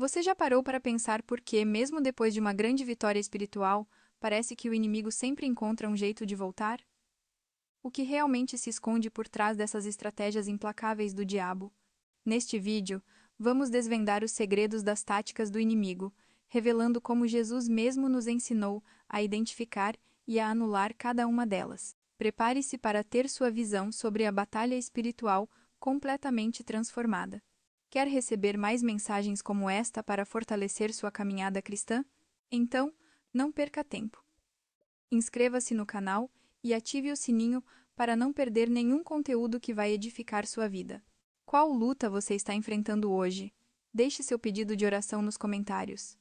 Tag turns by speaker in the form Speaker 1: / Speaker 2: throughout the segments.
Speaker 1: Você já parou para pensar por que, mesmo depois de uma grande vitória espiritual, parece que o inimigo sempre encontra um jeito de voltar? O que realmente se esconde por trás dessas estratégias implacáveis do diabo? Neste vídeo, vamos desvendar os segredos das táticas do inimigo, revelando como Jesus mesmo nos ensinou a identificar e a anular cada uma delas. Prepare-se para ter sua visão sobre a batalha espiritual completamente transformada. Quer receber mais mensagens como esta para fortalecer sua caminhada cristã? Então, não perca tempo. Inscreva-se no canal e ative o sininho para não perder nenhum conteúdo que vai edificar sua vida. Qual luta você está enfrentando hoje? Deixe seu pedido de oração nos comentários.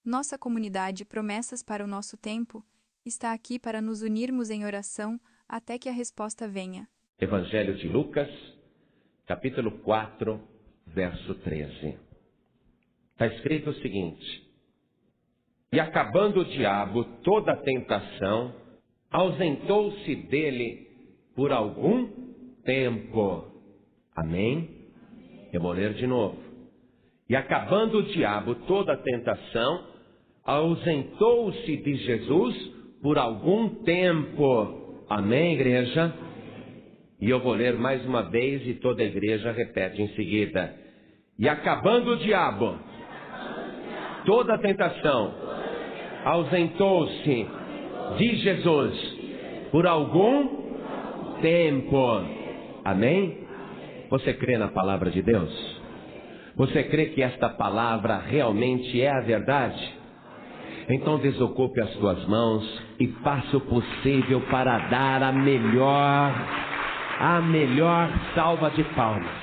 Speaker 1: Nossa comunidade Promessas para o Nosso Tempo está aqui para nos unirmos em oração até que a resposta venha.
Speaker 2: Evangelho de Lucas, capítulo 4, verso 13. Está escrito o seguinte: E acabando o diabo toda a tentação, ausentou-se dele por algum tempo. Amém? Eu vou ler de novo. E acabando o diabo toda a tentação, ausentou-se de Jesus por algum tempo. Amém, igreja? E eu vou ler mais uma vez e toda a igreja repete em seguida. E acabando o diabo toda a tentação, ausentou-se de Jesus por algum tempo. Amém? Você crê na palavra de Deus? Você crê que esta palavra realmente é a verdade? Então desocupe as suas mãos e faça o possível para dar a melhor salva de palmas.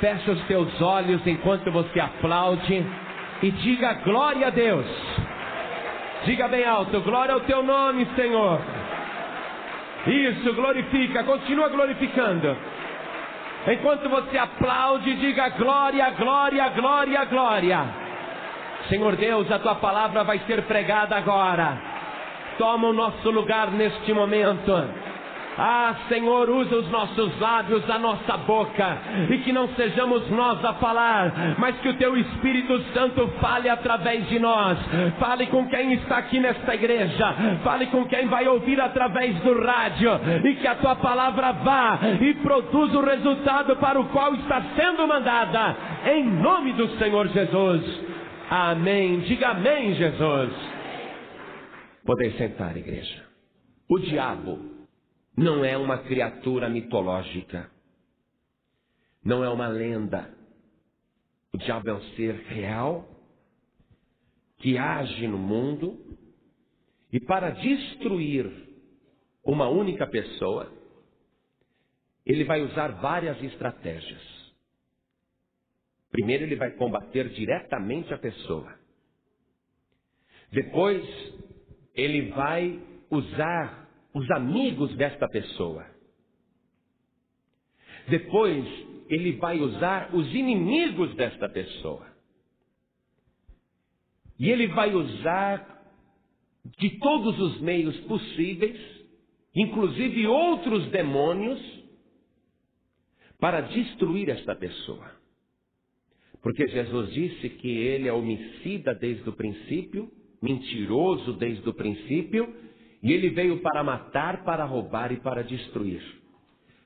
Speaker 2: Feche os teus olhos enquanto você aplaude e diga glória a Deus. Diga bem alto, glória ao teu nome, Senhor. Isso, glorifica, continua glorificando. Enquanto você aplaude, diga glória, glória, glória, glória. Senhor Deus, a tua palavra vai ser pregada agora. Toma o nosso lugar neste momento. Ah, Senhor, usa os nossos lábios, a nossa boca, e que não sejamos nós a falar, mas que o Teu Espírito Santo fale através de nós. Fale com quem está aqui nesta igreja, fale com quem vai ouvir através do rádio, e que a Tua palavra vá e produza o resultado para o qual está sendo mandada, em nome do Senhor Jesus. Amém. Diga amém, Jesus. Podem sentar, igreja. O diabo não é uma criatura mitológica. Não é uma lenda. O diabo é um ser real que age no mundo e para destruir uma única pessoa, ele vai usar várias estratégias. Primeiro ele vai combater diretamente a pessoa. Depois ele vai usar os amigos desta pessoa. Depois, ele vai usar os inimigos desta pessoa. E ele vai usar de todos os meios possíveis, inclusive outros demônios, para destruir esta pessoa. Porque Jesus disse que ele é homicida desde o princípio, mentiroso desde o princípio, e ele veio para matar, para roubar e para destruir.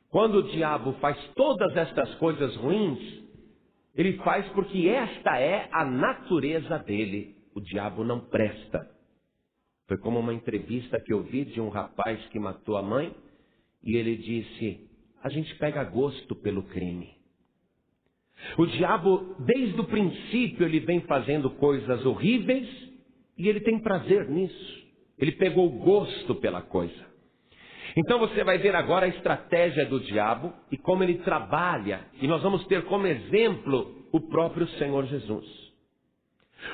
Speaker 2: Quando o diabo faz todas estas coisas ruins, ele faz porque esta é a natureza dele. O diabo não presta. Foi como uma entrevista que eu vi de um rapaz que matou a mãe, e ele disse: a gente pega gosto pelo crime. O diabo, desde o princípio, ele vem fazendo coisas horríveis, e ele tem prazer nisso. Ele pegou gosto pela coisa. Então você vai ver agora a estratégia do diabo e como ele trabalha. E nós vamos ter como exemplo o próprio Senhor Jesus.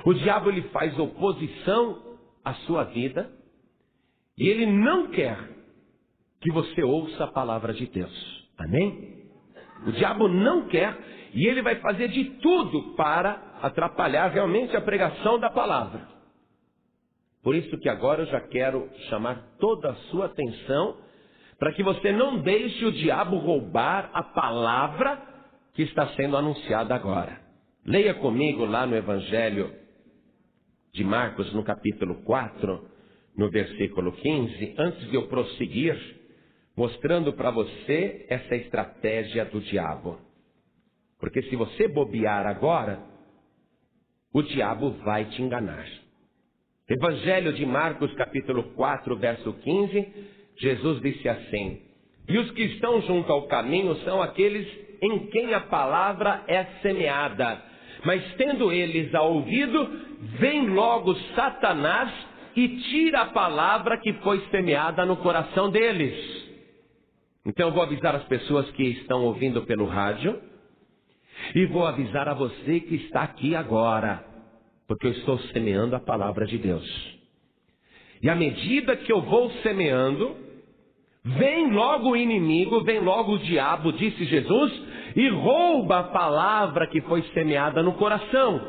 Speaker 2: O diabo ele faz oposição à sua vida. E ele não quer que você ouça a palavra de Deus. Amém? O diabo não quer e ele vai fazer de tudo para atrapalhar realmente a pregação da palavra. Por isso que agora eu já quero chamar toda a sua atenção para que você não deixe o diabo roubar a palavra que está sendo anunciada agora. Leia comigo lá no Evangelho de Marcos, no capítulo 4, no versículo 15, antes de eu prosseguir, mostrando para você essa estratégia do diabo. Porque se você bobear agora, o diabo vai te enganar. Evangelho de Marcos, capítulo 4, verso 15, Jesus disse assim: e os que estão junto ao caminho são aqueles em quem a palavra é semeada. Mas tendo eles a ouvido, vem logo Satanás e tira a palavra que foi semeada no coração deles. Então eu vou avisar as pessoas que estão ouvindo pelo rádio, e vou avisar a você que está aqui agora, porque eu estou semeando a palavra de Deus. E à medida que eu vou semeando, vem logo o inimigo, vem logo o diabo, disse Jesus, e rouba a palavra que foi semeada no coração.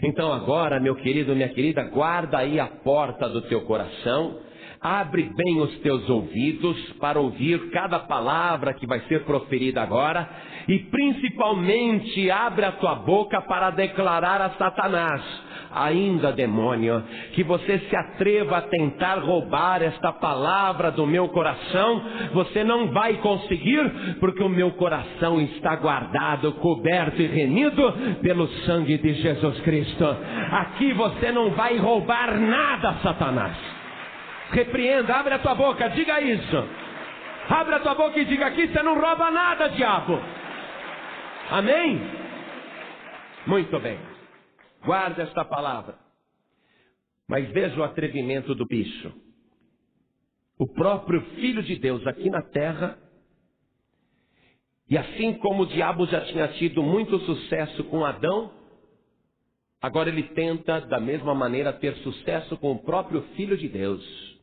Speaker 2: Então agora, meu querido, minha querida, guarda aí a porta do teu coração, abre bem os teus ouvidos para ouvir cada palavra que vai ser proferida agora, e principalmente abre a tua boca para declarar a Satanás: ainda, demônio, que você se atreva a tentar roubar esta palavra do meu coração, você não vai conseguir, porque o meu coração está guardado, coberto e remido pelo sangue de Jesus Cristo. Aqui você não vai roubar nada, Satanás. Repreenda, abre a tua boca, diga isso. Abre a tua boca e diga: aqui você não rouba nada, diabo. Amém? Muito bem. Guarda esta palavra. Mas veja o atrevimento do bicho. O próprio Filho de Deus aqui na terra. E assim como o diabo já tinha tido muito sucesso com Adão, agora ele tenta da mesma maneira ter sucesso com o próprio Filho de Deus.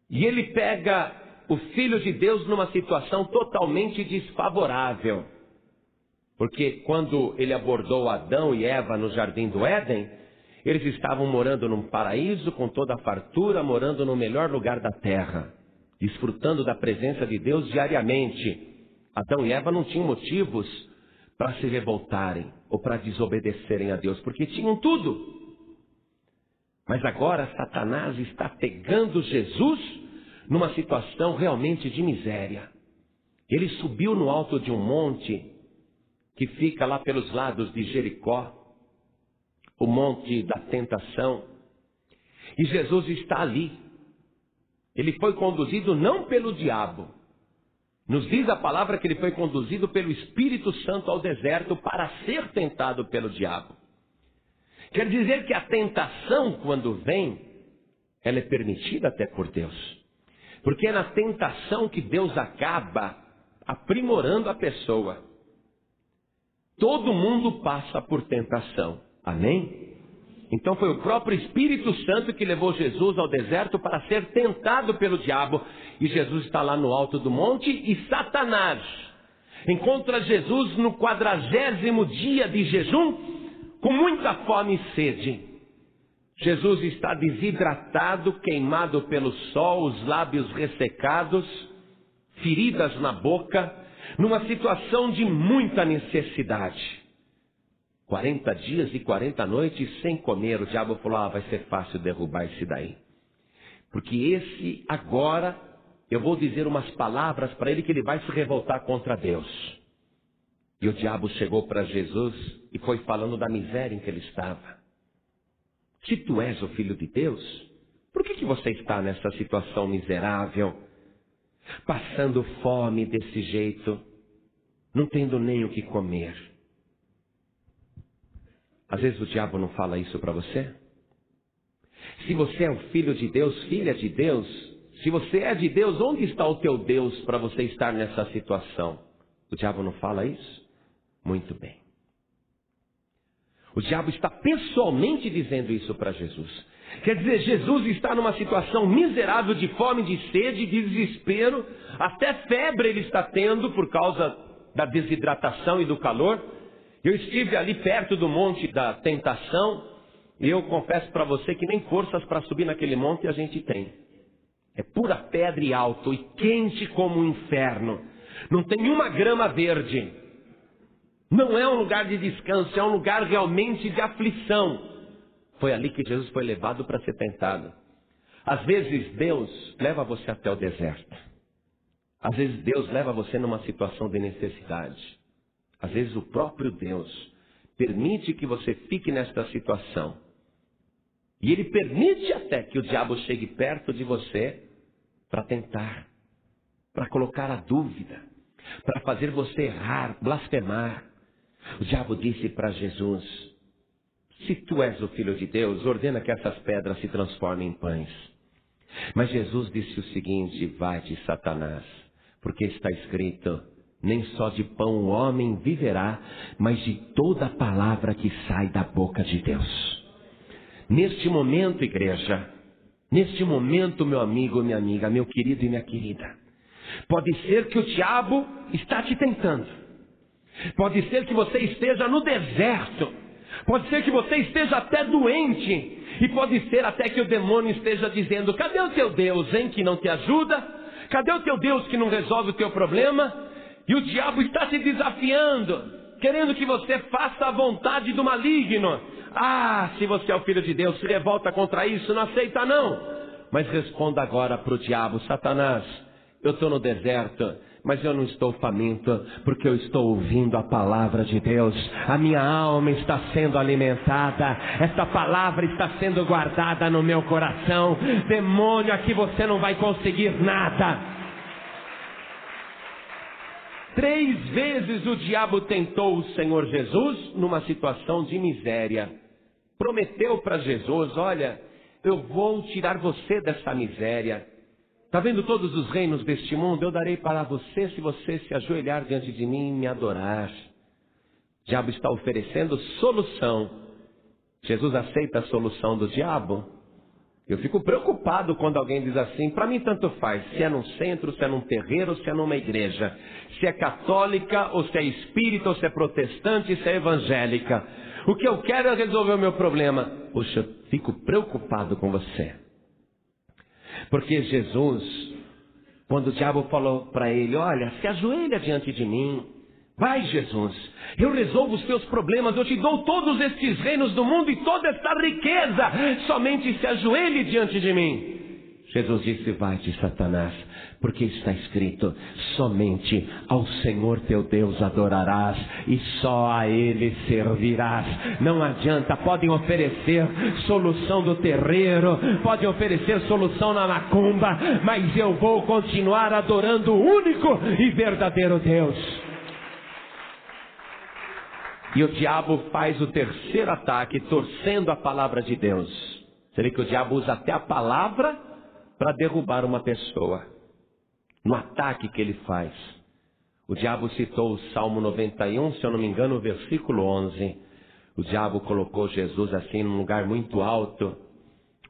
Speaker 2: E ele pega o Filho de Deus numa situação totalmente desfavorável. Porque quando ele abordou Adão e Eva no jardim do Éden, eles estavam morando num paraíso com toda a fartura, morando no melhor lugar da terra, desfrutando da presença de Deus diariamente. Adão e Eva não tinham motivos para se revoltarem ou para desobedecerem a Deus, porque tinham tudo. Mas agora Satanás está pegando Jesus numa situação realmente de miséria. Ele subiu no alto de um monte que fica lá pelos lados de Jericó, o monte da tentação, e Jesus está ali. Ele foi conduzido não pelo diabo, nos diz a palavra que ele foi conduzido pelo Espírito Santo ao deserto para ser tentado pelo diabo. Quer dizer que a tentação, quando vem, ela é permitida até por Deus, porque é na tentação que Deus acaba aprimorando a pessoa. Todo mundo passa por tentação. Amém? Então foi o próprio Espírito Santo que levou Jesus ao deserto para ser tentado pelo diabo. E Jesus está lá no alto do monte, e Satanás encontra Jesus no 40º dia de jejum, com muita fome e sede. Jesus está desidratado, queimado pelo sol, os lábios ressecados, feridas na boca, numa situação de muita necessidade. 40 dias e 40 noites sem comer. O diabo falou: vai ser fácil derrubar esse daí. Porque esse agora, eu vou dizer umas palavras para ele que ele vai se revoltar contra Deus. E o diabo chegou para Jesus e foi falando da miséria em que ele estava. Se tu és o Filho de Deus, por que você está nessa situação miserável? Passando fome desse jeito, não tendo nem o que comer. Às vezes o diabo não fala isso para você? Se você é o Filho de Deus, filha de Deus, se você é de Deus, onde está o teu Deus para você estar nessa situação? O diabo não fala isso? Muito bem. O diabo está pessoalmente dizendo isso para Jesus. Quer dizer, Jesus está numa situação miserável de fome, de sede, de desespero. Até febre ele está tendo por causa da desidratação e do calor. Eu estive ali perto do monte da tentação. E eu confesso para você que nem forças para subir naquele monte a gente tem. É pura pedra e alto e quente como o inferno. Não tem uma grama verde. Não é um lugar de descanso, é um lugar realmente de aflição. Foi ali que Jesus foi levado para ser tentado. Às vezes Deus leva você até o deserto. Às vezes Deus leva você numa situação de necessidade. Às vezes o próprio Deus permite que você fique nesta situação. E Ele permite até que o diabo chegue perto de você para tentar, para colocar a dúvida, para fazer você errar, blasfemar. O diabo disse para Jesus: se tu és o Filho de Deus, ordena que essas pedras se transformem em pães. Mas Jesus disse o seguinte: vai-te, Satanás, porque está escrito, nem só de pão o homem viverá, mas de toda a palavra que sai da boca de Deus. Neste momento, igreja, neste momento, meu amigo, minha amiga, meu querido e minha querida, pode ser que o diabo está te tentando. Pode ser que você esteja no deserto. Pode ser que você esteja até doente. E pode ser até que o demônio esteja dizendo: cadê o teu Deus, hein, que não te ajuda? Cadê o teu Deus que não resolve o teu problema? E o diabo está te desafiando, querendo que você faça a vontade do maligno. Ah, se você é o Filho de Deus, se revolta contra isso, não aceita não. Mas responda agora para o diabo: Satanás, eu estou no deserto, mas eu não estou faminto, porque eu estou ouvindo a palavra de Deus. A minha alma está sendo alimentada, essa palavra está sendo guardada no meu coração. Demônio, aqui você não vai conseguir nada. 3 vezes o diabo tentou o Senhor Jesus numa situação de miséria. Prometeu para Jesus: olha, eu vou tirar você dessa miséria. Está vendo todos os reinos deste mundo? Eu darei para você se você se ajoelhar diante de mim e me adorar. O diabo está oferecendo solução. Jesus aceita a solução do diabo? Eu fico preocupado quando alguém diz assim: para mim tanto faz, se é num centro, se é num terreiro, se é numa igreja, se é católica, ou se é espírita, ou se é protestante, se é evangélica. O que eu quero é resolver o meu problema. Poxa, eu fico preocupado com você. Porque Jesus, quando o diabo falou para ele: olha, se ajoelha diante de mim. Vai, Jesus, eu resolvo os teus problemas, eu te dou todos estes reinos do mundo e toda esta riqueza, somente se ajoelhe diante de mim. Jesus disse: vai-te, Satanás, porque está escrito, somente ao Senhor teu Deus adorarás e só a Ele servirás. Não adianta, podem oferecer solução do terreiro, podem oferecer solução na macumba, mas eu vou continuar adorando o único e verdadeiro Deus. E o diabo faz o terceiro ataque, torcendo a palavra de Deus. Você vê que o diabo usa até a palavra para derrubar uma pessoa. No ataque que ele faz. O diabo citou o Salmo 91, se eu não me engano, o versículo 11. O diabo colocou Jesus assim num lugar muito alto.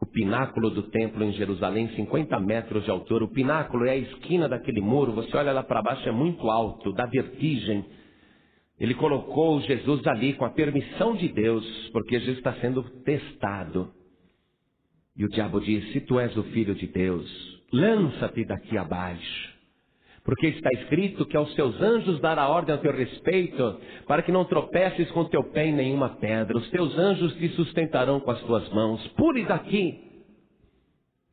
Speaker 2: O pináculo do templo em Jerusalém, 50 metros de altura. O pináculo é a esquina daquele muro. Você olha lá para baixo, é muito alto, dá vertigem. Ele colocou Jesus ali com a permissão de Deus, porque Jesus está sendo testado. E o diabo diz: se tu és o Filho de Deus, lança-te daqui abaixo. Porque está escrito que aos seus anjos dará ordem a teu respeito, para que não tropeces com teu pé em nenhuma pedra. Os teus anjos te sustentarão com as tuas mãos. Pule daqui.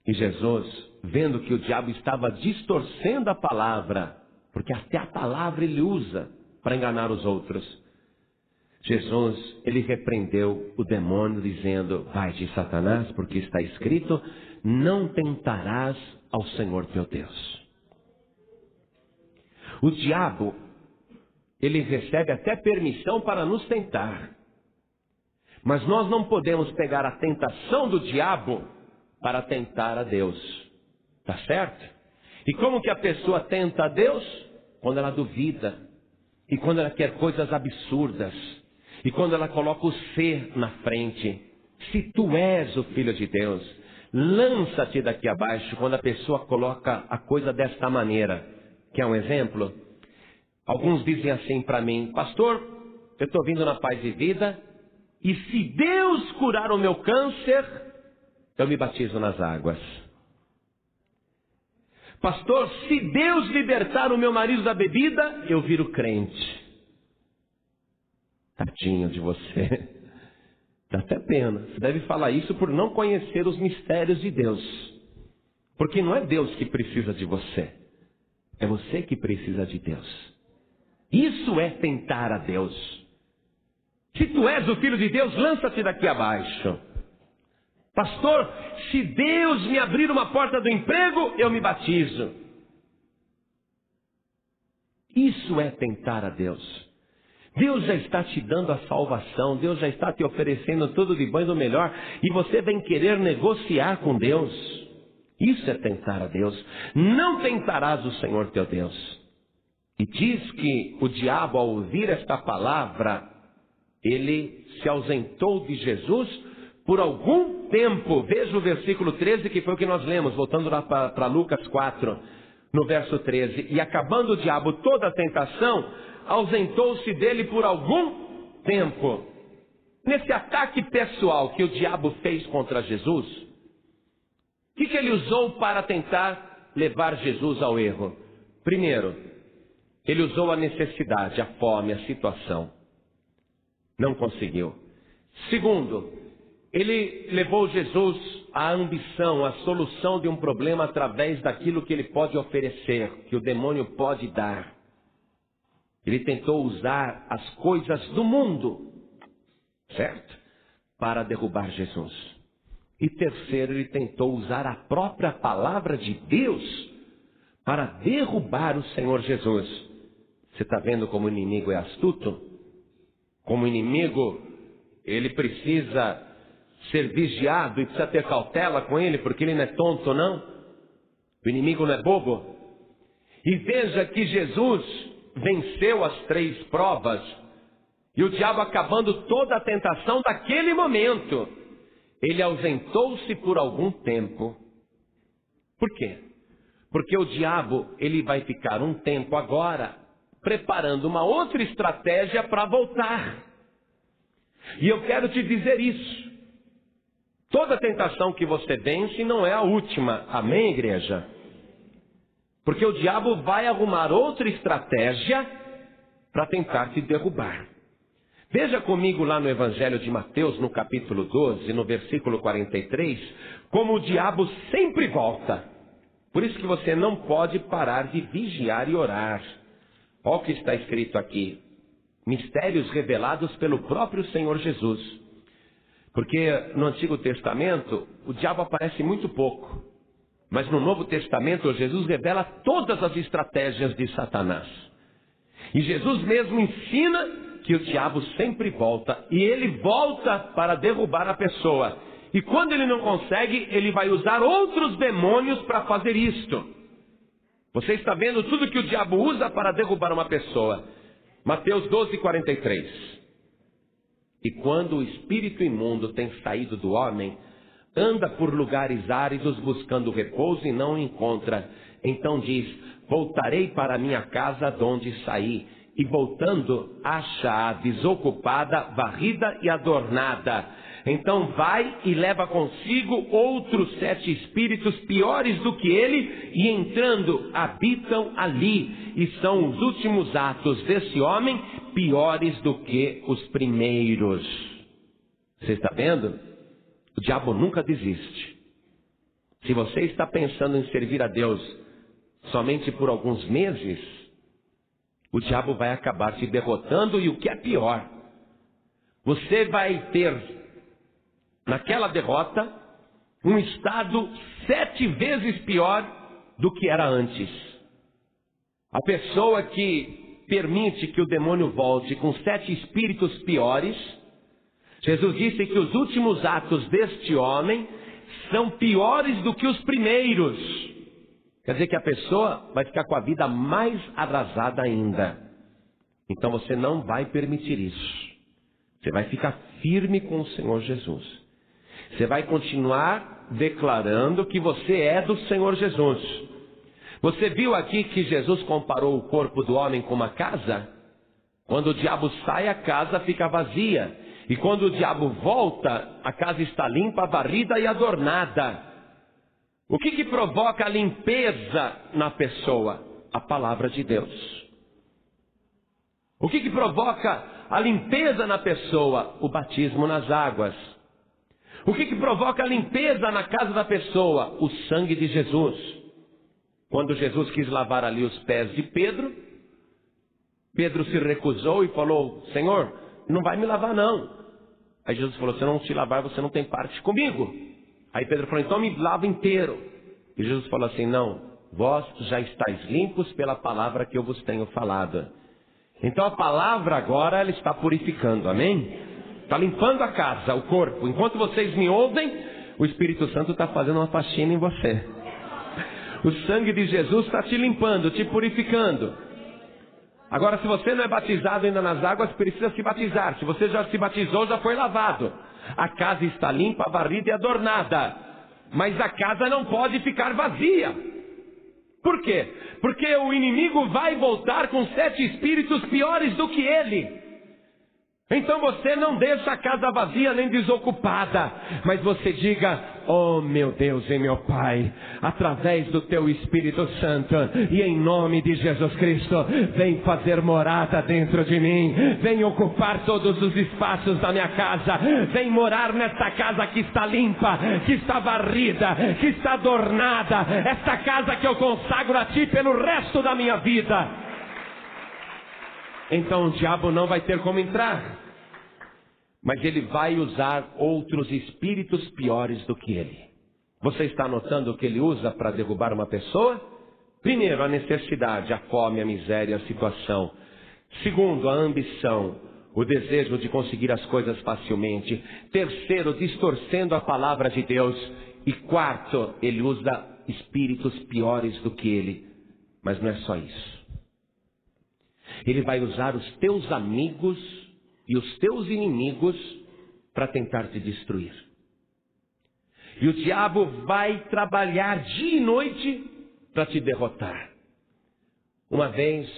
Speaker 2: E Jesus, vendo que o diabo estava distorcendo a palavra, porque até a palavra ele usa para enganar os outros, Jesus, ele repreendeu o demônio dizendo: vai-te, Satanás, porque está escrito, não tentarás ao Senhor teu Deus. O diabo, ele recebe até permissão para nos tentar. Mas nós não podemos pegar a tentação do diabo para tentar a Deus. Tá certo? E como que a pessoa tenta a Deus? Quando ela duvida. E quando ela quer coisas absurdas. E quando ela coloca o ser na frente. Se tu és o Filho de Deus, lança-te daqui abaixo. Quando a pessoa coloca a coisa desta maneira. Quer um exemplo? Alguns dizem assim para mim: pastor, eu estou vindo na Paz e Vida, e se Deus curar o meu câncer, eu me batizo nas águas. Pastor, se Deus libertar o meu marido da bebida, eu viro crente. Tadinho de você. Dá até pena. Você deve falar isso por não conhecer os mistérios de Deus. Porque não é Deus que precisa de você. É você que precisa de Deus. Isso é tentar a Deus. Se tu és o Filho de Deus, lança-te daqui abaixo. Pastor, se Deus me abrir uma porta do emprego, eu me batizo. Isso é tentar a Deus. Deus já está te dando a salvação, Deus já está te oferecendo tudo de bom e do melhor, e você vem querer negociar com Deus. Isso é tentar a Deus. Não tentarás o Senhor teu Deus. E diz que o diabo, ao ouvir esta palavra, ele se ausentou de Jesus por algum tempo. Veja o versículo 13, que foi o que nós lemos, voltando lá para Lucas 4, no verso 13. E acabando o diabo toda a tentação, ausentou-se dele por algum tempo. Nesse ataque pessoal que o diabo fez contra Jesus, o que ele usou para tentar levar Jesus ao erro? Primeiro, ele usou a necessidade, a fome, a situação. Não conseguiu. Segundo, ele levou Jesus à ambição, à solução de um problema através daquilo que ele pode oferecer, que o demônio pode dar. Ele tentou usar as coisas do mundo, certo? Para derrubar Jesus. E terceiro, ele tentou usar a própria palavra de Deus para derrubar o Senhor Jesus. Você está vendo como o inimigo é astuto? Como o inimigo, ele precisa ser vigiado e precisa ter cautela com ele, porque ele não é tonto, não. O inimigo não é bobo. E veja que Jesus venceu as 3 provas, e o diabo, acabando toda a tentação daquele momento, ele ausentou-se por algum tempo. Por quê? Porque o diabo, ele vai ficar um tempo agora preparando uma outra estratégia para voltar. E eu quero te dizer isso. Toda tentação que você vence não é a última. Amém, igreja? Porque o diabo vai arrumar outra estratégia para tentar te derrubar. Veja comigo lá no Evangelho de Mateus, no capítulo 12, no versículo 43, como o diabo sempre volta. Por isso que você não pode parar de vigiar e orar. Olha o que está escrito aqui. Mistérios revelados pelo próprio Senhor Jesus. Porque no Antigo Testamento, o diabo aparece muito pouco. Mas no Novo Testamento, Jesus revela todas as estratégias de Satanás. E Jesus mesmo ensina que o diabo sempre volta. E ele volta para derrubar a pessoa. E quando ele não consegue, ele vai usar outros demônios para fazer isto. Você está vendo tudo que o diabo usa para derrubar uma pessoa. Mateus 12, 43. E quando o espírito imundo tem saído do homem, anda por lugares áridos buscando repouso e não o encontra. Então diz: voltarei para minha casa de onde saí. E voltando, acha-a desocupada, varrida e adornada. Então vai e leva consigo outros 7 espíritos piores do que ele, e entrando habitam ali. E são os últimos atos desse homem piores do que os primeiros. Você está vendo? O diabo nunca desiste. Se você está pensando em servir a Deus somente por alguns meses, o diabo vai acabar te derrotando, e o que é pior, você vai ter naquela derrota um estado 7 vezes pior do que era antes. A pessoa que permite que o demônio volte com 7 espíritos piores, Jesus disse que os últimos atos deste homem são piores do que os primeiros. Quer dizer que a pessoa vai ficar com a vida mais arrasada ainda. Então você não vai permitir isso. Você vai ficar firme com o Senhor Jesus. Você vai continuar declarando que você é do Senhor Jesus. Você viu aqui que Jesus comparou o corpo do homem com uma casa? Quando o diabo sai, a casa fica vazia. E quando o diabo volta, a casa está limpa, varrida e adornada. O que provoca a limpeza na pessoa? A palavra de Deus. O que provoca a limpeza na pessoa? O batismo nas águas. O que provoca a limpeza na casa da pessoa? O sangue de Jesus. Quando Jesus quis lavar ali os pés de Pedro, Pedro se recusou e falou: Senhor, não vai me lavar não. Aí Jesus falou: se eu não te lavar, você não tem parte comigo. Aí Pedro falou: então me lava inteiro. E Jesus falou assim: não, vós já estáis limpos pela palavra que eu vos tenho falado. Então a palavra agora ela está purificando, amém? Está limpando a casa, o corpo. Enquanto vocês me ouvem, o Espírito Santo está fazendo uma faxina em você. O sangue de Jesus está te limpando, te purificando. Agora, se você não é batizado ainda nas águas, precisa se batizar. Se você já se batizou, já foi lavado. A casa está limpa, varrida e adornada. Mas a casa não pode ficar vazia. Por quê? Porque o inimigo vai voltar com 7 espíritos piores do que ele. Então você não deixa a casa vazia nem desocupada, mas você diga: oh meu Deus e meu Pai, através do Teu Espírito Santo e em nome de Jesus Cristo, vem fazer morada dentro de mim, vem ocupar todos os espaços da minha casa, vem morar nesta casa que está limpa, que está varrida, que está adornada, esta casa que eu consagro a Ti pelo resto da minha vida. Então o diabo não vai ter como entrar, mas ele vai usar outros espíritos piores do que ele. Você está notando o que ele usa para derrubar uma pessoa? Primeiro, a necessidade, a fome, a miséria, a situação. Segundo, a ambição, o desejo de conseguir as coisas facilmente. Terceiro, distorcendo a palavra de Deus. E quarto, ele usa espíritos piores do que ele. Mas não é só isso. Ele vai usar os teus amigos e os teus inimigos para tentar te destruir. E o diabo vai trabalhar dia e noite para te derrotar. Uma vez,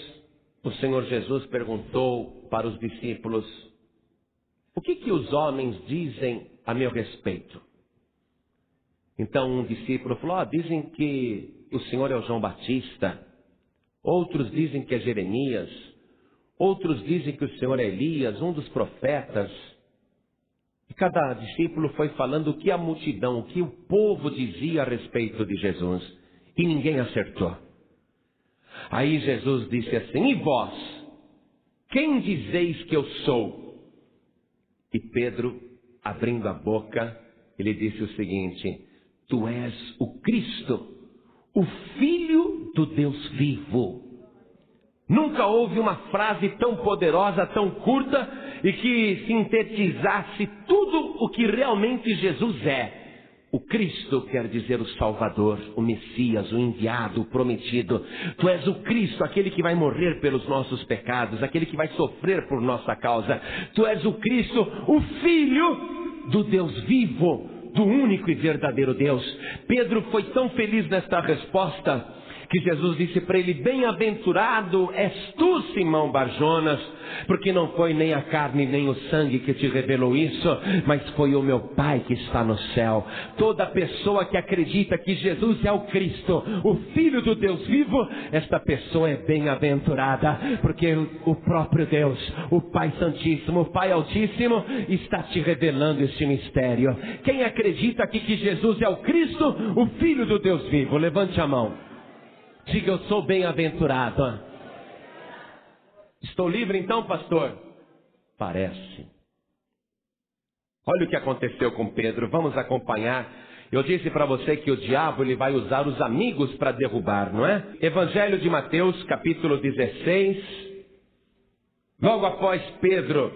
Speaker 2: o Senhor Jesus perguntou para os discípulos: o que os homens dizem a meu respeito? Então um discípulo falou: dizem que o Senhor é o João Batista. Outros dizem que é Jeremias. Outros dizem que o Senhor é Elias, um dos profetas. E cada discípulo foi falando o que a multidão, o que o povo dizia a respeito de Jesus. E ninguém acertou. Aí Jesus disse assim: e vós? Quem dizeis que eu sou? E Pedro, abrindo a boca, ele disse o seguinte: tu és o Cristo, o Filho do Deus vivo. Nunca houve uma frase tão poderosa, tão curta e que sintetizasse tudo o que realmente Jesus é. O Cristo quer dizer o Salvador, o Messias, o enviado, o prometido. Tu és o Cristo, aquele que vai morrer pelos nossos pecados, aquele que vai sofrer por nossa causa. Tu és o Cristo, o Filho do Deus vivo, do único e verdadeiro Deus. Pedro foi tão feliz nesta resposta que Jesus disse para ele: bem-aventurado és tu, Simão Barjonas, porque não foi nem a carne nem o sangue que te revelou isso, mas foi o meu Pai que está no céu. Toda pessoa que acredita que Jesus é o Cristo, o Filho do Deus vivo, esta pessoa é bem-aventurada, porque o próprio Deus, o Pai Santíssimo, o Pai Altíssimo, está te revelando este mistério. Quem acredita aqui que Jesus é o Cristo, o Filho do Deus vivo, levante a mão. Diga: eu sou bem-aventurado. Estou livre então, pastor? Parece. Olha o que aconteceu com Pedro, vamos acompanhar. Eu disse para você que o diabo ele vai usar os amigos para derrubar, não é? Evangelho de Mateus, capítulo 16. Logo após Pedro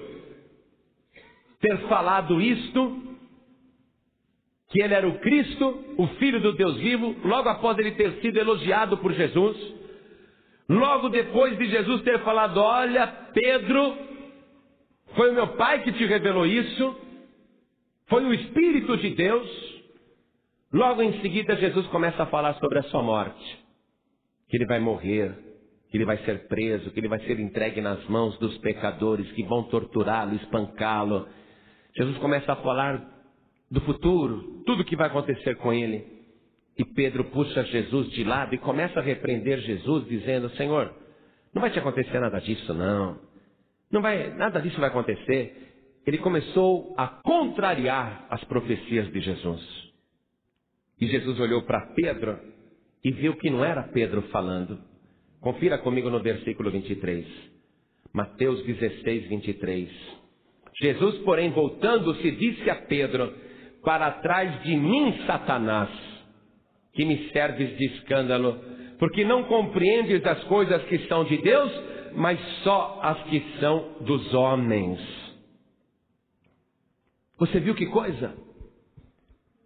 Speaker 2: ter falado isto, que ele era o Cristo, o Filho do Deus vivo, logo após ele ter sido elogiado por Jesus, logo depois de Jesus ter falado: olha, Pedro, foi o meu Pai que te revelou isso, foi o Espírito de Deus. Logo em seguida Jesus começa a falar sobre a sua morte, que ele vai morrer, que ele vai ser preso, que ele vai ser entregue nas mãos dos pecadores, que vão torturá-lo, espancá-lo. Jesus começa a falar do futuro, tudo que vai acontecer com ele. E Pedro puxa Jesus de lado e começa a repreender Jesus, dizendo: Senhor, não vai te acontecer nada disso não. Nada disso vai acontecer. Ele começou a contrariar as profecias de Jesus. E Jesus olhou para Pedro e viu que não era Pedro falando. Confira comigo no versículo 23. Mateus 16, 23. Jesus, porém, voltando-se, disse a Pedro: para trás de mim, Satanás, que me serves de escândalo, porque não compreendes as coisas que são de Deus, mas só as que são dos homens. Você viu que coisa?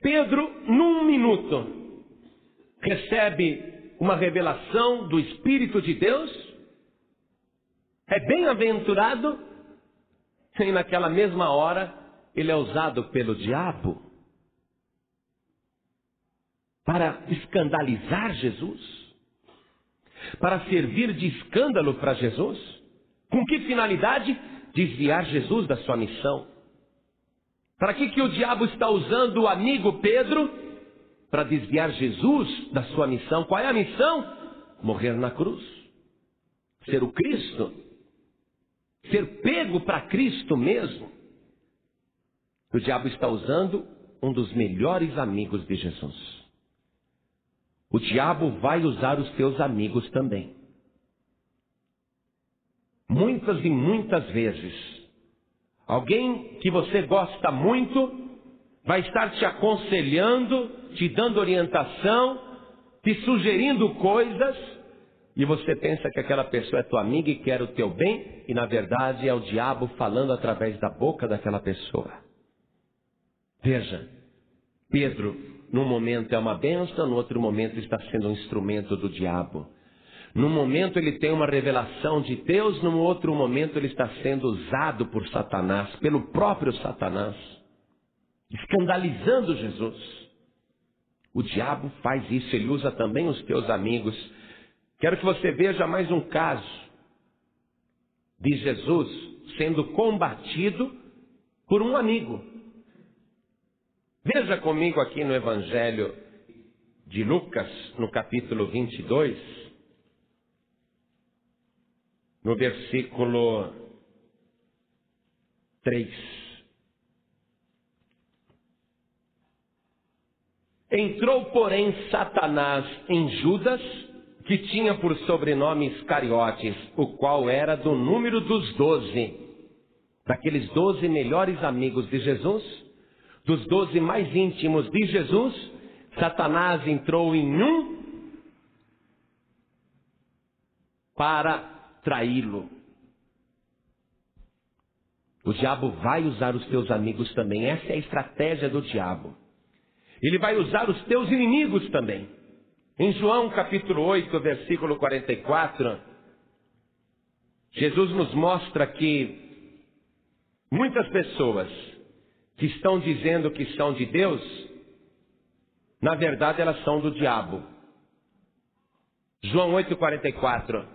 Speaker 2: Pedro, num minuto, recebe uma revelação do Espírito de Deus, é bem-aventurado, e naquela mesma hora ele é usado pelo diabo para escandalizar Jesus, para servir de escândalo para Jesus. Com que finalidade? Desviar Jesus da sua missão. Para que o diabo está usando o amigo Pedro? Para desviar Jesus da sua missão. Qual é a missão? Morrer na cruz. Ser o Cristo. Ser pego para Cristo mesmo. O diabo está usando um dos melhores amigos de Jesus. O diabo vai usar os teus amigos também. Muitas e muitas vezes. Alguém que você gosta muito vai estar te aconselhando, te dando orientação, te sugerindo coisas, e você pensa que aquela pessoa é tua amiga e quer o teu bem, e na verdade é o diabo falando através da boca daquela pessoa. Veja, Pedro, num momento é uma bênção, no outro momento está sendo um instrumento do diabo. Num momento ele tem uma revelação de Deus, num outro momento ele está sendo usado por Satanás, pelo próprio Satanás, escandalizando Jesus. O diabo faz isso, ele usa também os teus amigos. Quero que você veja mais um caso de Jesus sendo combatido por um amigo. Veja comigo aqui no Evangelho de Lucas, no capítulo 22, no versículo 3. Entrou, porém, Satanás em Judas, que tinha por sobrenome Iscariotes, o qual era do número dos 12, daqueles 12 melhores amigos de Jesus, dos 12 mais íntimos de Jesus. Satanás entrou em um para traí-lo. O diabo vai usar os teus amigos também. Essa é a estratégia do diabo. Ele vai usar os teus inimigos também. Em João capítulo 8, versículo 44, Jesus nos mostra que muitas pessoas que estão dizendo que são de Deus, na verdade elas são do diabo. João 8,44.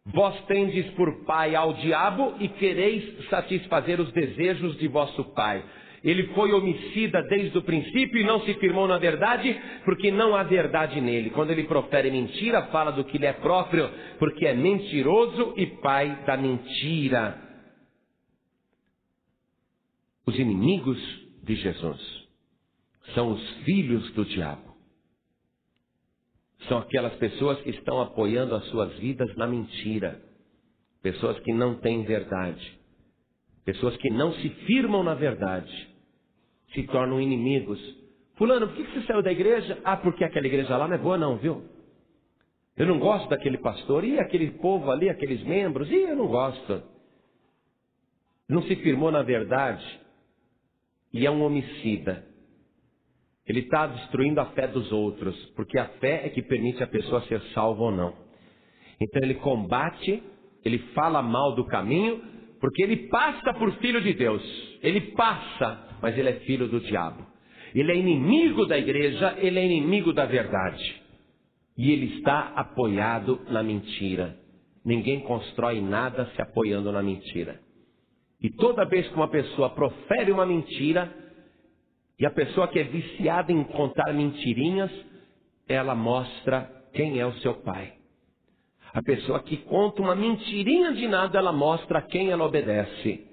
Speaker 2: Vós tendes por pai ao diabo e quereis satisfazer os desejos de vosso pai. Ele foi homicida desde o princípio e não se firmou na verdade, porque não há verdade nele. Quando ele profere mentira, fala do que lhe é próprio, porque é mentiroso e pai da mentira. Os inimigos de Jesus são os filhos do diabo. São aquelas pessoas que estão apoiando as suas vidas na mentira. Pessoas que não têm verdade. Pessoas que não se firmam na verdade. Se tornam inimigos. Fulano, por que você saiu da igreja? Ah, porque aquela igreja lá não é boa não, viu? Eu não gosto daquele pastor. E aquele povo ali, aqueles membros? E eu não gosto. Não se firmou na verdade. E é um homicida. Ele está destruindo a fé dos outros, porque a fé é que permite a pessoa ser salva ou não. Então ele combate, ele fala mal do caminho, porque ele passa por filho de Deus. Ele passa, mas ele é filho do diabo. Ele é inimigo da igreja, ele é inimigo da verdade. E ele está apoiado na mentira. Ninguém constrói nada se apoiando na mentira. E toda vez que uma pessoa profere uma mentira, e a pessoa que é viciada em contar mentirinhas, ela mostra quem é o seu pai. A pessoa que conta uma mentirinha de nada, ela mostra a quem ela obedece.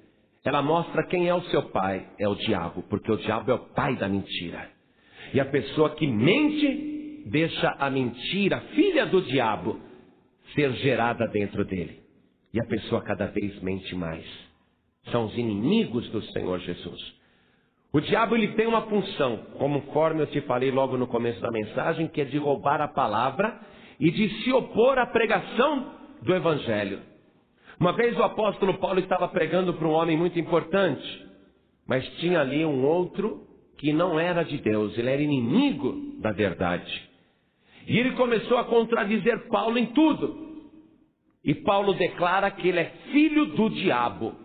Speaker 2: Ela mostra quem é o seu pai. É o diabo, porque o diabo é o pai da mentira. E a pessoa que mente, deixa a mentira, filha do diabo, ser gerada dentro dele. E a pessoa cada vez mente mais. São os inimigos do Senhor Jesus. O diabo, ele tem uma função, conforme eu te falei logo no começo da mensagem, que é de roubar a palavra e de se opor à pregação do Evangelho. Uma vez o apóstolo Paulo estava pregando para um homem muito importante, mas tinha ali um outro que não era de Deus, ele era inimigo da verdade. E ele começou a contradizer Paulo em tudo. E Paulo declara que ele é filho do diabo.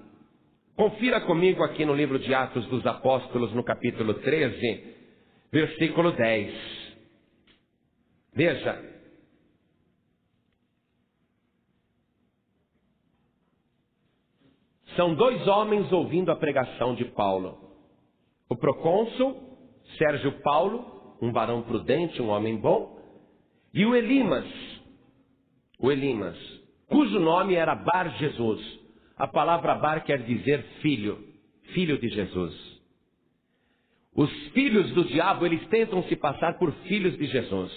Speaker 2: Confira comigo aqui no livro de Atos dos Apóstolos, no capítulo 13, versículo 10. Veja. São dois homens ouvindo a pregação de Paulo. O procônsul, Sérgio Paulo, um varão prudente, um homem bom, e o Elimas, cujo nome era Bar Jesus. A palavra Bar quer dizer filho, filho de Jesus. Os filhos do diabo, eles tentam se passar por filhos de Jesus.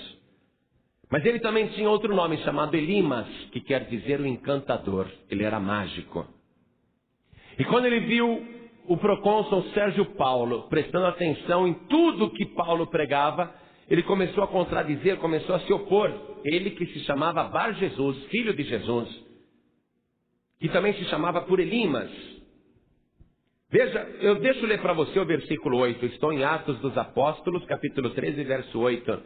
Speaker 2: Mas ele também tinha outro nome chamado Elimas, que quer dizer o encantador. Ele era mágico. E quando ele viu o procônsul Sérgio Paulo prestando atenção em tudo que Paulo pregava, ele começou a contradizer, começou a se opor. Ele que se chamava Bar Jesus, filho de Jesus, que também se chamava por Elimas. Veja, eu deixo ler para você o versículo 8. Estou em Atos dos Apóstolos, capítulo 13, verso 8.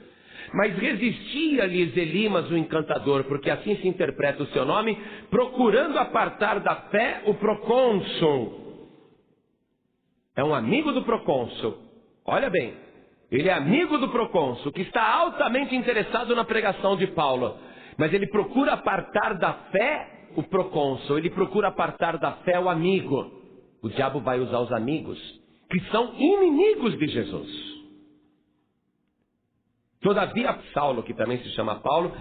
Speaker 2: Mas resistia-lhes Elimas, o encantador, porque assim se interpreta o seu nome, procurando apartar da fé o procônsul. É um amigo do procônsul. Olha bem, ele é amigo do procônsul, que está altamente interessado na pregação de Paulo. Mas ele procura apartar da fé o procônsul, ele procura apartar da fé o amigo. O diabo vai usar os amigos, que são inimigos de Jesus. Todavia, Saulo, que também se chama Paulo,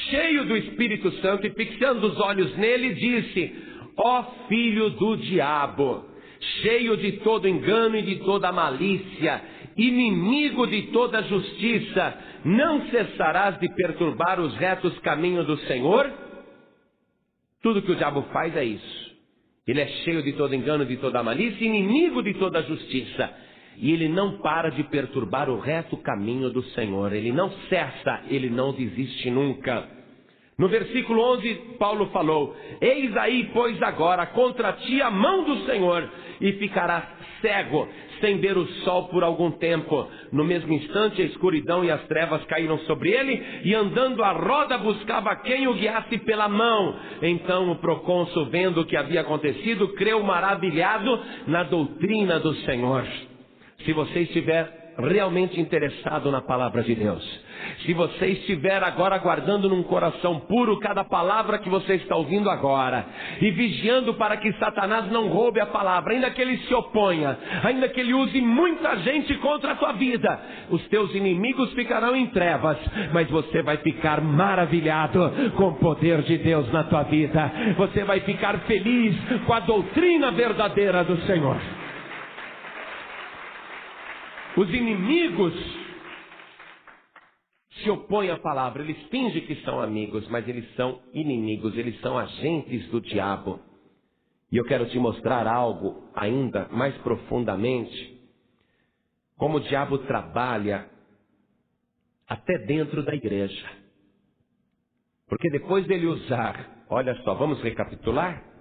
Speaker 2: cheio do Espírito Santo e fixando os olhos nele, disse: ó filho do diabo, cheio de todo engano e de toda malícia, inimigo de toda justiça, não cessarás de perturbar os retos caminhos do Senhor? Tudo que o diabo faz é isso. Ele é cheio de todo engano, de toda malícia, inimigo de toda justiça. E ele não para de perturbar o reto caminho do Senhor. Ele não cessa, ele não desiste nunca. No versículo 11, Paulo falou: eis aí, pois agora, contra ti a mão do Senhor, e ficarás cego, sem ver o sol por algum tempo. No mesmo instante, a escuridão e as trevas caíram sobre ele, e andando à roda buscava quem o guiasse pela mão. Então o procônsul, vendo o que havia acontecido, creu maravilhado na doutrina do Senhor. Se você estiver realmente interessado na palavra de Deus, se você estiver agora guardando num coração puro cada palavra que você está ouvindo agora, e vigiando para que Satanás não roube a palavra, ainda que ele se oponha, ainda que ele use muita gente contra a tua vida, os teus inimigos ficarão em trevas, mas você vai ficar maravilhado com o poder de Deus na tua vida. Você vai ficar feliz com a doutrina verdadeira do Senhor. Os inimigos se opõem à palavra, eles fingem que são amigos, mas eles são inimigos, eles são agentes do diabo. E eu quero te mostrar algo ainda mais profundamente, como o diabo trabalha até dentro da igreja. Porque depois dele usar, olha só, vamos recapitular?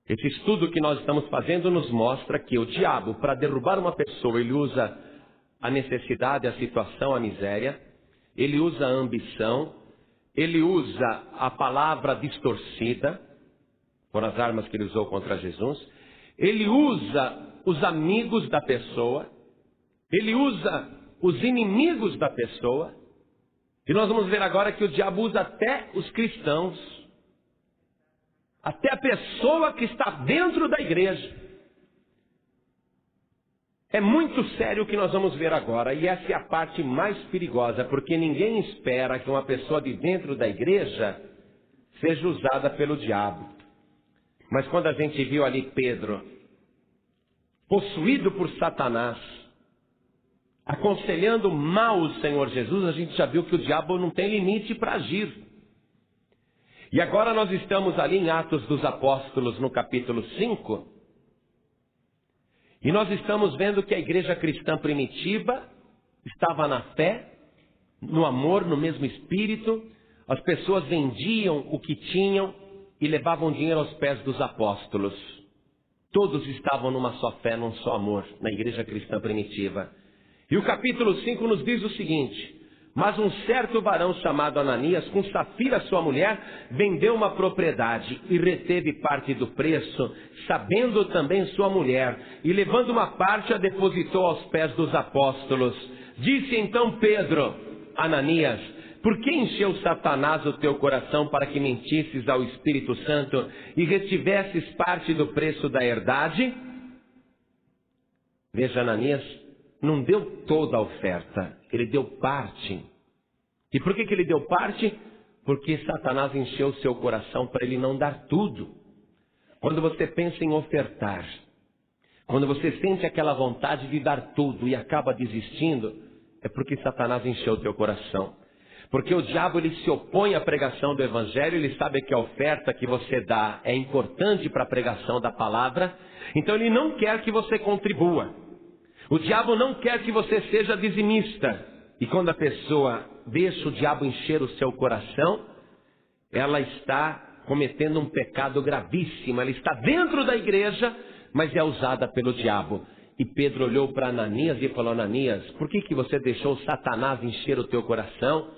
Speaker 2: Esse estudo que nós estamos fazendo nos mostra que o diabo, para derrubar uma pessoa, ele usa a necessidade, a situação, a miséria, ele usa a ambição, ele usa a palavra distorcida, foram as armas que ele usou contra Jesus, ele usa os amigos da pessoa, ele usa os inimigos da pessoa, e nós vamos ver agora que o diabo usa até os cristãos, até a pessoa que está dentro da igreja. É muito sério o que nós vamos ver agora, e essa é a parte mais perigosa, porque ninguém espera que uma pessoa de dentro da igreja seja usada pelo diabo. Mas quando a gente viu ali Pedro, possuído por Satanás, aconselhando mal o Senhor Jesus, a gente já viu que o diabo não tem limite para agir. E agora nós estamos ali em Atos dos Apóstolos, no capítulo 5, e nós estamos vendo que a igreja cristã primitiva estava na fé, no amor, no mesmo espírito. As pessoas vendiam o que tinham e levavam dinheiro aos pés dos apóstolos. Todos estavam numa só fé, num só amor, na igreja cristã primitiva. E o capítulo 5 nos diz o seguinte: mas um certo varão chamado Ananias, com Safira sua mulher, vendeu uma propriedade e reteve parte do preço, sabendo também sua mulher, e levando uma parte a depositou aos pés dos apóstolos. Disse então Pedro: Ananias, por que encheu Satanás o teu coração para que mentisses ao Espírito Santo e retivesses parte do preço da herdade? Veja, Ananias não deu toda a oferta, ele deu parte. E por que ele deu parte? Porque Satanás encheu o seu coração para ele não dar tudo. Quando você pensa em ofertar, quando você sente aquela vontade de dar tudo e acaba desistindo, é porque Satanás encheu o teu coração. Porque o diabo ele se opõe à pregação do Evangelho, ele sabe que a oferta que você dá é importante para a pregação da palavra, então ele não quer que você contribua. O diabo não quer que você seja dizimista. E quando a pessoa deixa o diabo encher o seu coração, ela está cometendo um pecado gravíssimo. Ela está dentro da igreja, mas é usada pelo diabo. E Pedro olhou para Ananias e falou: Ananias, por que você deixou Satanás encher o teu coração?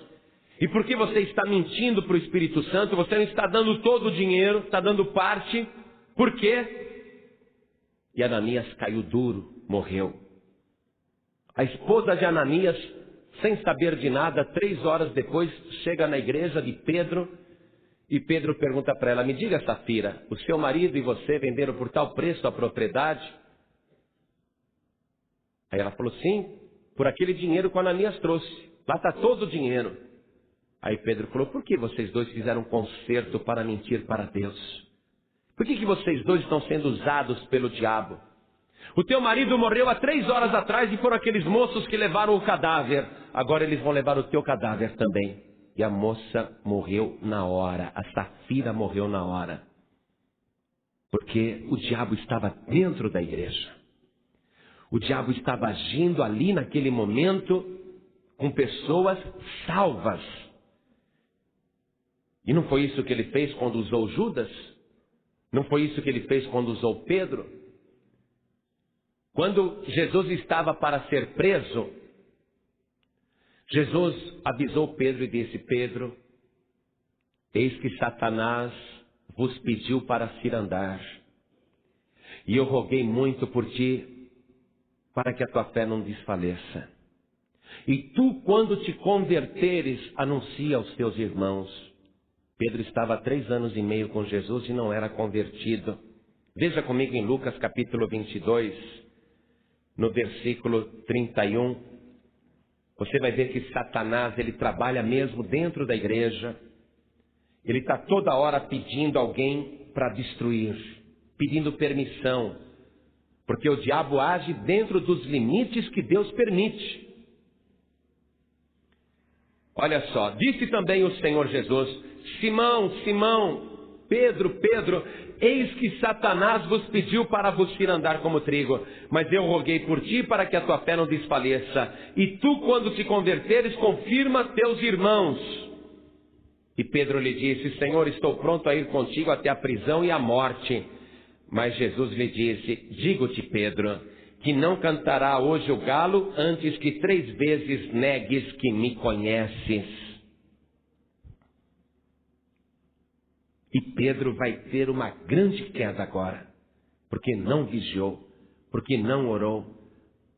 Speaker 2: E por que você está mentindo para o Espírito Santo? Você não está dando todo o dinheiro, está dando parte. Por quê? E Ananias caiu duro, morreu. A esposa de Ananias, sem saber de nada, 3 horas depois, chega na igreja de Pedro, e Pedro pergunta para ela: me diga, Safira, o seu marido e você venderam por tal preço a propriedade? Aí ela falou: sim, por aquele dinheiro que Ananias trouxe, lá está todo o dinheiro. Aí Pedro falou: por que vocês dois fizeram um concerto para mentir para Deus? Por que vocês dois estão sendo usados pelo diabo? O teu marido morreu há 3 horas atrás e foram aqueles moços que levaram o cadáver. Agora eles vão levar o teu cadáver também. E a moça morreu na hora, a Safira morreu na hora. Porque o diabo estava dentro da igreja. O diabo estava agindo ali naquele momento com pessoas salvas. E não foi isso que ele fez quando usou Judas? Não foi isso que ele fez quando usou Pedro? Quando Jesus estava para ser preso, Jesus avisou Pedro e disse: Pedro, eis que Satanás vos pediu para cirandar, e eu roguei muito por ti, para que a tua fé não desfaleça. E tu, quando te converteres, anuncia aos teus irmãos. Pedro estava há 3 anos e meio com Jesus e não era convertido. Veja comigo em Lucas capítulo 22, no versículo 31. Você vai ver que Satanás, ele trabalha mesmo dentro da igreja. Ele está toda hora pedindo alguém para destruir, pedindo permissão. Porque o diabo age dentro dos limites que Deus permite. Olha só, disse também o Senhor Jesus: Simão, Simão, Pedro, Pedro, eis que Satanás vos pediu para vos cirandar como trigo, mas eu roguei por ti para que a tua fé não desfaleça. E tu, quando te converteres, confirma teus irmãos. E Pedro lhe disse: Senhor, estou pronto a ir contigo até a prisão e a morte. Mas Jesus lhe disse: digo-te, Pedro, que não cantará hoje o galo antes que 3 vezes negues que me conheces. E Pedro vai ter uma grande queda agora, porque não vigiou, porque não orou,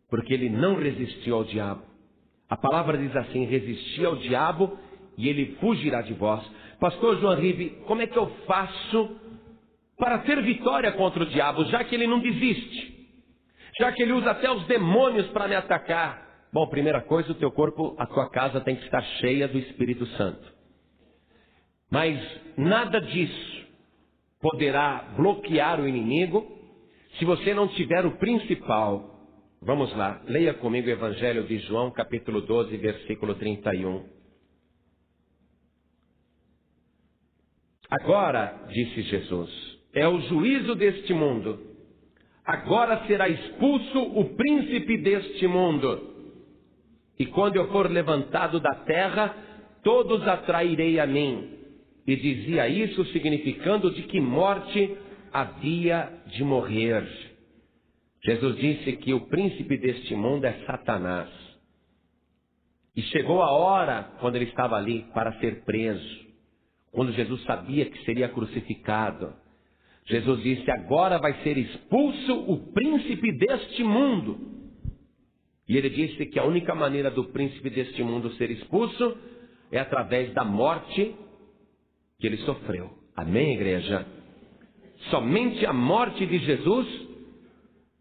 Speaker 2: porque ele não resistiu ao diabo. A palavra diz assim: resistir ao diabo e ele fugirá de vós. Pastor João Ribe, como é que eu faço para ter vitória contra o diabo, já que ele não desiste, já que ele usa até os demônios para me atacar? Bom, primeira coisa, o teu corpo, a tua casa tem que estar cheia do Espírito Santo. Mas nada disso poderá bloquear o inimigo se você não tiver o principal. Vamos lá, leia comigo o Evangelho de João, capítulo 12, versículo 31. Agora, disse Jesus, é o juízo deste mundo. Agora será expulso o príncipe deste mundo. E quando eu for levantado da terra, todos atrairei a mim. E dizia isso significando de que morte havia de morrer. Jesus disse que o príncipe deste mundo é Satanás. E chegou a hora, quando ele estava ali, para ser preso. Quando Jesus sabia que seria crucificado. Jesus disse, agora vai ser expulso o príncipe deste mundo. E ele disse que a única maneira do príncipe deste mundo ser expulso é através da morte que ele sofreu. Amém, igreja? Somente a morte de Jesus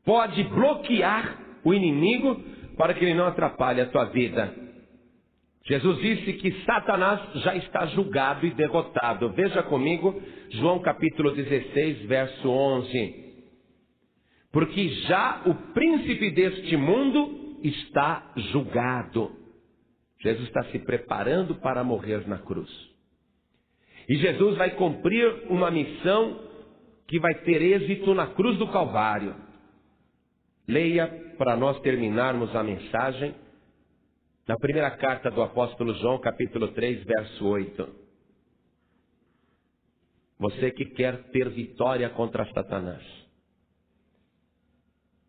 Speaker 2: pode bloquear o inimigo para que ele não atrapalhe a tua vida. Jesus disse que Satanás já está julgado e derrotado. Veja comigo, João capítulo 16, verso 11. Porque já o príncipe deste mundo está julgado. Jesus está se preparando para morrer na cruz. E Jesus vai cumprir uma missão que vai ter êxito na cruz do Calvário. Leia para nós terminarmos a mensagem. Na primeira carta do apóstolo João, capítulo 3, verso 8. Você que quer ter vitória contra Satanás,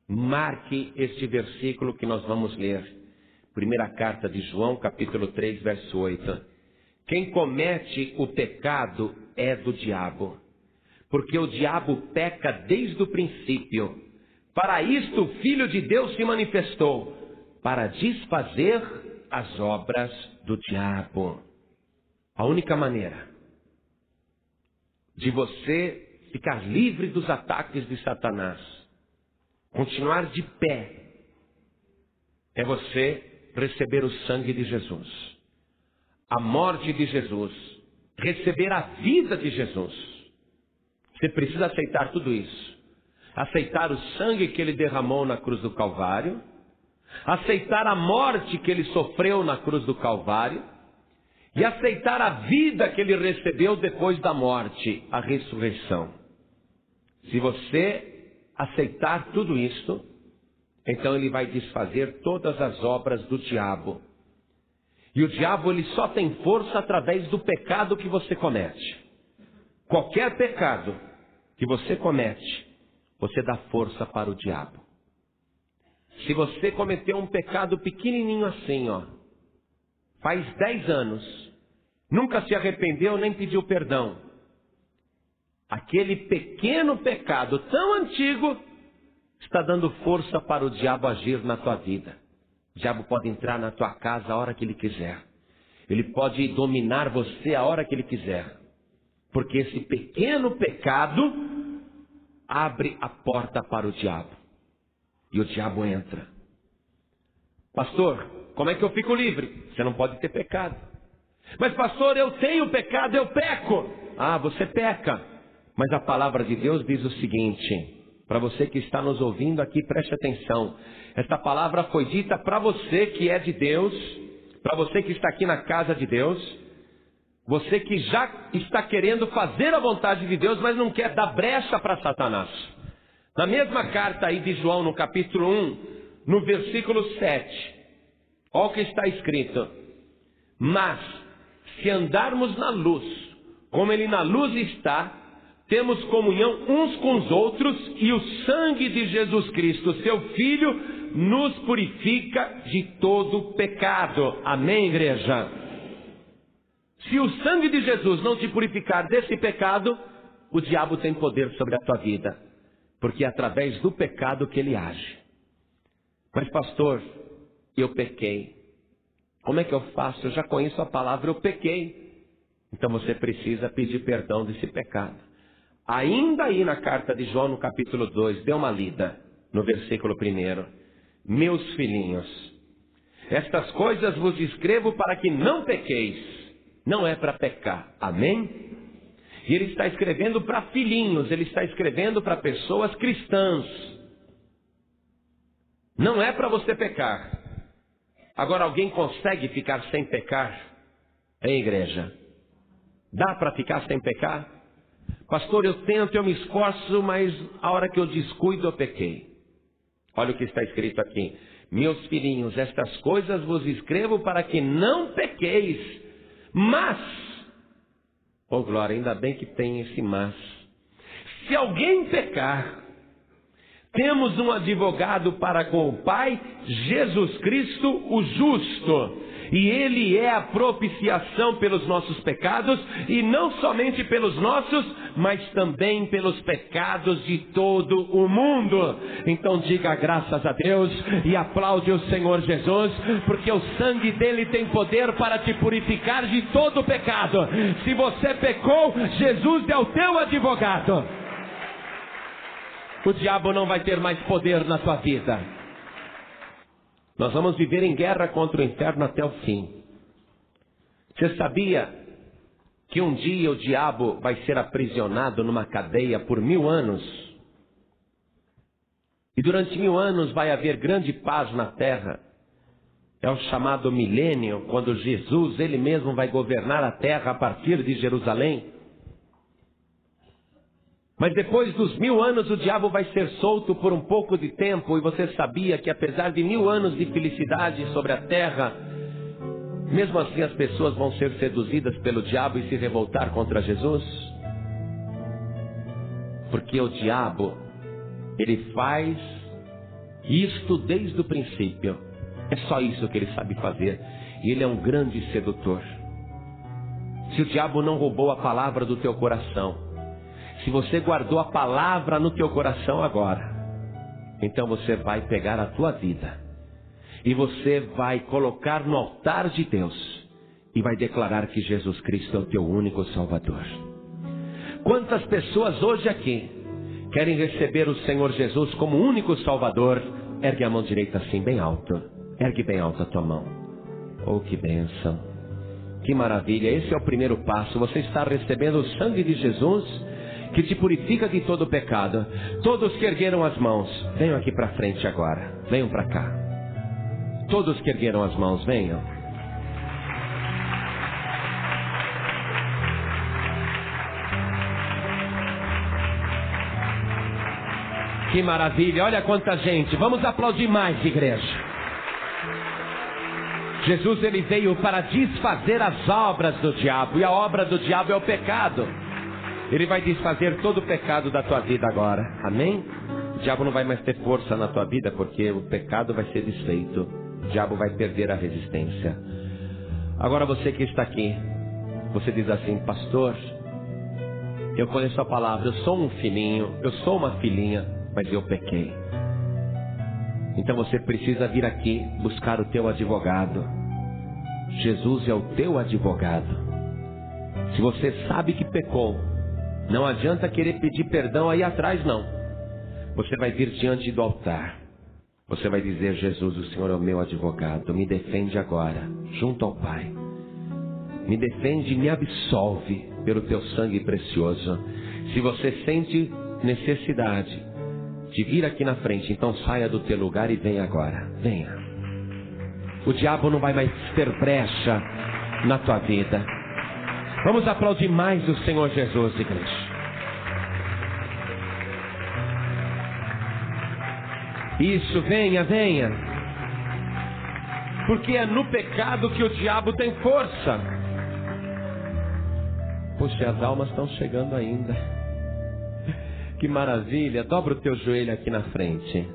Speaker 2: marque este versículo que nós vamos ler. Primeira carta de João, capítulo 3, verso 8. Quem comete o pecado é do diabo, porque o diabo peca desde o princípio. Para isto o Filho de Deus se manifestou, para desfazer as obras do diabo. A única maneira de você ficar livre dos ataques de Satanás, continuar de pé, é você receber o sangue de Jesus, a morte de Jesus, receber a vida de Jesus. Você precisa aceitar tudo isso. Aceitar o sangue que ele derramou na cruz do Calvário, aceitar a morte que ele sofreu na cruz do Calvário e aceitar a vida que ele recebeu depois da morte, a ressurreição. Se você aceitar tudo isto, então ele vai desfazer todas as obras do diabo. E o diabo ele só tem força através do pecado que você comete. Qualquer pecado que você comete, você dá força para o diabo. Se você cometeu um pecado pequenininho assim, faz 10 anos, nunca se arrependeu nem pediu perdão, aquele pequeno pecado tão antigo está dando força para o diabo agir na tua vida. O diabo pode entrar na tua casa a hora que ele quiser. Ele pode dominar você a hora que ele quiser. Porque esse pequeno pecado abre a porta para o diabo. E o diabo entra. Pastor, como é que eu fico livre? Você não pode ter pecado. Mas pastor, eu tenho pecado, eu peco. Ah, você peca. Mas a palavra de Deus diz o seguinte, para você que está nos ouvindo aqui, preste atenção. Esta palavra foi dita para você que é de Deus, para você que está aqui na casa de Deus, você que já está querendo fazer a vontade de Deus, mas não quer dar brecha para Satanás. Na mesma carta aí de João, no capítulo 1, no versículo 7, olha o que está escrito. Mas, se andarmos na luz, como ele na luz está, temos comunhão uns com os outros, e o sangue de Jesus Cristo, seu Filho, nos purifica de todo pecado. Amém, igreja? Se o sangue de Jesus não te purificar desse pecado, o diabo tem poder sobre a tua vida, porque é através do pecado que ele age. Mas pastor, eu pequei. Como é que eu faço? Eu já conheço a palavra, eu pequei. Então você precisa pedir perdão desse pecado. Ainda aí na carta de João, no capítulo 2, dê uma lida, no versículo 1. Meus filhinhos, estas coisas vos escrevo para que não pequeis. não é para pecar. Amém? E ele está escrevendo para filhinhos, ele está escrevendo para pessoas cristãs. Não é para você pecar. Agora, alguém consegue ficar sem pecar? Hein, igreja? Dá para ficar sem pecar? Pastor, eu tento, eu me esforço, mas a hora que eu descuido, eu pequei. Olha o que está escrito aqui. Meus filhinhos, estas coisas vos escrevo para que não pequeis. Mas, oh glória, ainda bem que tem esse mas. Se alguém pecar, temos um advogado para com o Pai, Jesus Cristo, o justo. E Ele é a propiciação pelos nossos pecados, e não somente pelos nossos, mas também pelos pecados de todo o mundo. Então diga graças a Deus e aplaude o Senhor Jesus, porque o sangue dele tem poder para te purificar de todo o pecado. Se você pecou, Jesus é o teu advogado. O diabo não vai ter mais poder na tua vida. Nós vamos viver em guerra contra o inferno até o fim. Você sabia que um dia o diabo vai ser aprisionado numa cadeia por 1000 anos? E durante 1000 anos vai haver grande paz na terra. É o chamado milênio, quando Jesus, ele mesmo, vai governar a terra a partir de Jerusalém. Mas depois dos 1000 anos o diabo vai ser solto por um pouco de tempo. E você sabia que apesar de 1000 anos de felicidade sobre a terra, mesmo assim as pessoas vão ser seduzidas pelo diabo e se revoltar contra Jesus? Porque o diabo, ele faz isto desde o princípio. É só isso que ele sabe fazer. E ele é um grande sedutor. Se o diabo não roubou a palavra do teu coração, se você guardou a palavra no teu coração agora, então você vai pegar a tua vida e você vai colocar no altar de Deus e vai declarar que Jesus Cristo é o teu único Salvador. Quantas pessoas hoje aqui querem receber o Senhor Jesus como único Salvador? Ergue a mão direita assim bem alto. Ergue bem alto a tua mão. Oh, que bênção, que maravilha. Esse é o primeiro passo. Você está recebendo o sangue de Jesus, que te purifica de todo o pecado. Todos que ergueram as mãos, venham aqui para frente agora. Venham para cá. Todos que ergueram as mãos, venham. Que maravilha, olha quanta gente. Vamos aplaudir mais, igreja. Jesus, ele veio para desfazer as obras do diabo. E a obra do diabo é o pecado. Ele vai desfazer todo o pecado da tua vida agora. Amém? O diabo não vai mais ter força na tua vida, porque o pecado vai ser desfeito. O diabo vai perder a resistência. Agora você que está aqui, você diz assim: pastor, eu conheço a palavra, eu sou um filhinho, eu sou uma filhinha, mas eu pequei. Então você precisa vir aqui buscar o teu advogado. Jesus é o teu advogado. Se você sabe que pecou, não adianta querer pedir perdão aí atrás, não. Você vai vir diante do altar. Você vai dizer: Jesus, o Senhor é o meu advogado. Me defende agora, junto ao Pai. Me defende e me absolve pelo teu sangue precioso. Se você sente necessidade de vir aqui na frente, então saia do teu lugar e venha agora. Venha. O diabo não vai mais ter brecha na tua vida. Vamos aplaudir mais o Senhor Jesus, igreja. Isso, venha, venha. Porque é no pecado que o diabo tem força. Poxa, as almas estão chegando ainda. Que maravilha. Dobra o teu joelho aqui na frente.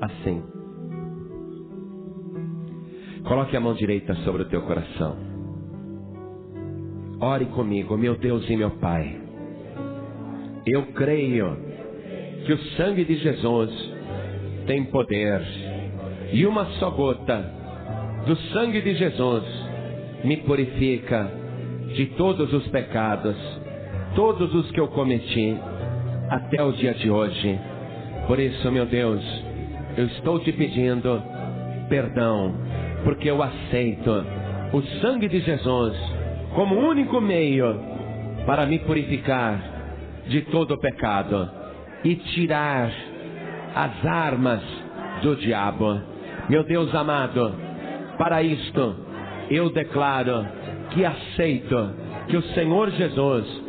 Speaker 2: Assim. Coloque a mão direita sobre o teu coração. Ore comigo, meu Deus e meu Pai. Eu creio que o sangue de Jesus tem poder. E uma só gota do sangue de Jesus me purifica de todos os pecados, todos os que eu cometi até o dia de hoje. Por isso, meu Deus, eu estou te pedindo perdão, porque eu aceito o sangue de Jesus como único meio para me purificar de todo o pecado e tirar as armas do diabo. Meu Deus amado, para isto eu declaro que aceito que o Senhor Jesus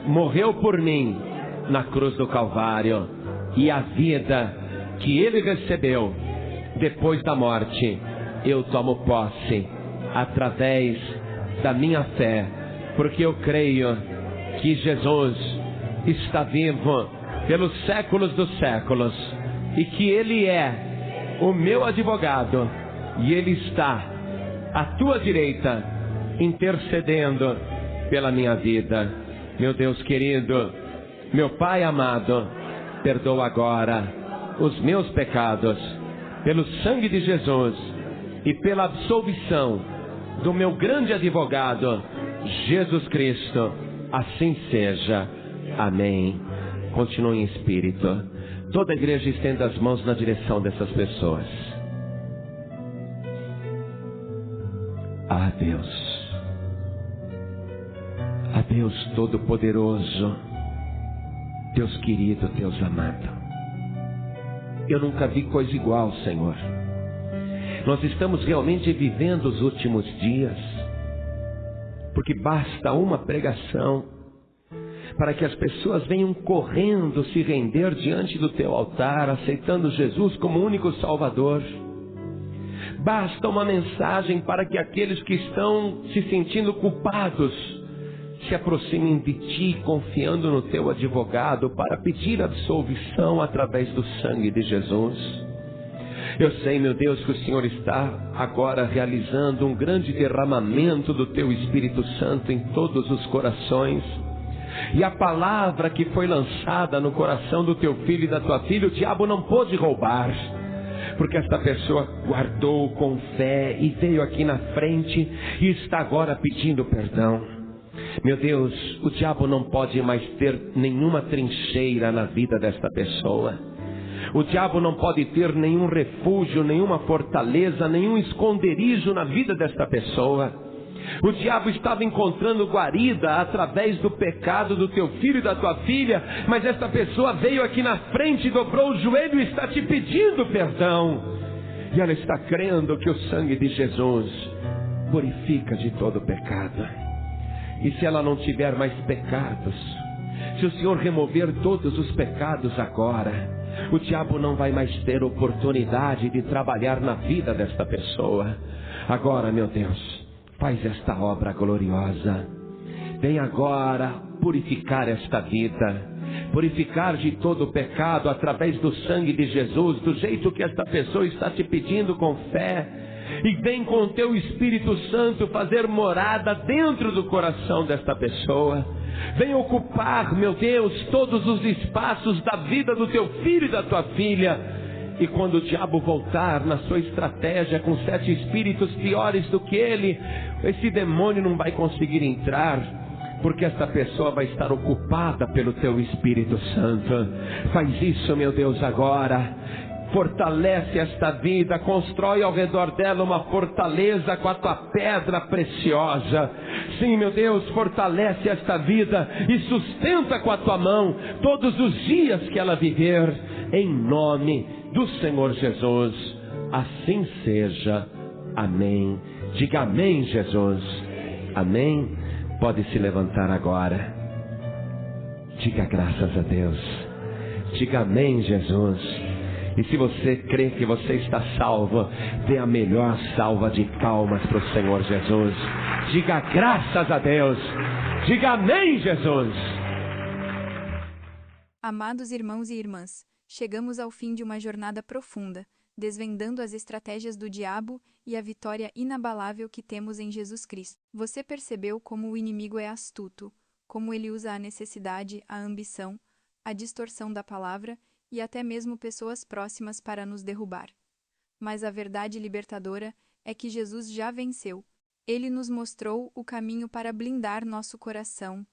Speaker 2: morreu por mim na cruz do Calvário, e a vida que Ele recebeu depois da morte, eu tomo posse através da minha fé, porque eu creio que Jesus está vivo pelos séculos dos séculos, e que Ele é o meu advogado, e Ele está à tua direita, intercedendo pela minha vida. Meu Deus querido, meu Pai amado, perdoa agora os meus pecados, pelo sangue de Jesus e pela absolvição do meu grande advogado, Jesus Cristo. Assim seja. Amém. Continue em espírito. Toda a igreja estenda as mãos na direção dessas pessoas. Ah, Deus. Ah, Deus Todo-Poderoso. Deus querido, Deus amado. Eu nunca vi coisa igual, Senhor. Nós estamos realmente vivendo os últimos dias, porque basta uma pregação para que as pessoas venham correndo se render diante do teu altar, aceitando Jesus como único Salvador. Basta uma mensagem para que aqueles que estão se sentindo culpados se aproximem de ti, confiando no teu advogado, para pedir absolvição através do sangue de Jesus. Eu sei, meu Deus, que o Senhor está agora realizando um grande derramamento do teu Espírito Santo em todos os corações. E a palavra que foi lançada no coração do teu filho e da tua filha, o diabo não pôde roubar, porque esta pessoa guardou com fé e veio aqui na frente e está agora pedindo perdão. Meu Deus, o diabo não pode mais ter nenhuma trincheira na vida desta pessoa. O diabo não pode ter nenhum refúgio, nenhuma fortaleza, nenhum esconderijo na vida desta pessoa. O diabo estava encontrando guarida através do pecado do teu filho e da tua filha, mas esta pessoa veio aqui na frente, dobrou o joelho e está te pedindo perdão. E ela está crendo que o sangue de Jesus purifica de todo pecado. E se ela não tiver mais pecados, se o Senhor remover todos os pecados agora, o diabo não vai mais ter oportunidade de trabalhar na vida desta pessoa. Agora, meu Deus, faz esta obra gloriosa. Vem agora purificar esta vida, purificar de todo o pecado através do sangue de Jesus, do jeito que esta pessoa está te pedindo com fé. E vem com o teu Espírito Santo fazer morada dentro do coração desta pessoa. Vem ocupar, meu Deus, todos os espaços da vida do teu filho e da tua filha. E quando o diabo voltar na sua estratégia com 7 espíritos piores do que ele, esse demônio não vai conseguir entrar, porque esta pessoa vai estar ocupada pelo teu Espírito Santo. Faz isso, meu Deus, agora. Fortalece esta vida, constrói ao redor dela uma fortaleza com a tua pedra preciosa. Sim, meu Deus, fortalece esta vida e sustenta com a tua mão todos os dias que ela viver, em nome do Senhor Jesus. Assim seja. Amém. Diga amém, Jesus. Amém. Pode se levantar agora. Diga graças a Deus. Diga amém, Jesus. E se você crê que você está salvo, dê a melhor salva de palmas para o Senhor Jesus. Diga graças a Deus. Diga amém, Jesus.
Speaker 1: Amados irmãos e irmãs, chegamos ao fim de uma jornada profunda, desvendando as estratégias do diabo e a vitória inabalável que temos em Jesus Cristo. Você percebeu como o inimigo é astuto, como ele usa a necessidade, a ambição, a distorção da palavra e até mesmo pessoas próximas para nos derrubar. Mas a verdade libertadora é que Jesus já venceu. Ele nos mostrou o caminho para blindar nosso coração,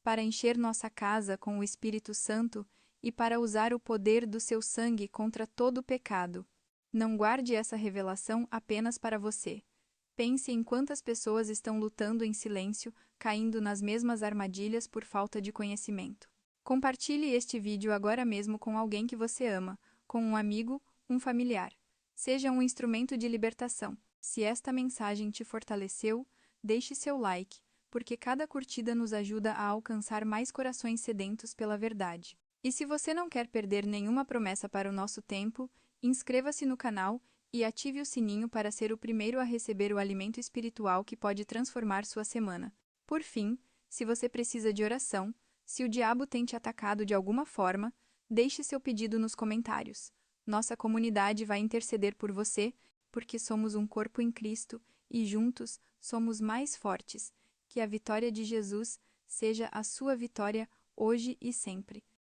Speaker 1: para encher nossa casa com o Espírito Santo e para usar o poder do seu sangue contra todo o pecado. Não guarde essa revelação apenas para você. Pense em quantas pessoas estão lutando em silêncio, caindo nas mesmas armadilhas por falta de conhecimento. Compartilhe este vídeo agora mesmo com alguém que você ama, com um amigo, um familiar. Seja um instrumento de libertação. Se esta mensagem te fortaleceu, deixe seu like, porque cada curtida nos ajuda a alcançar mais corações sedentos pela verdade. E se você não quer perder nenhuma promessa para o nosso tempo, inscreva-se no canal e ative o sininho para ser o primeiro a receber o alimento espiritual que pode transformar sua semana. Por fim, se você precisa de oração, se o diabo tem te atacado de alguma forma, deixe seu pedido nos comentários. Nossa comunidade vai interceder por você, porque somos um corpo em Cristo e juntos somos mais fortes. Que a vitória de Jesus seja a sua vitória hoje e sempre.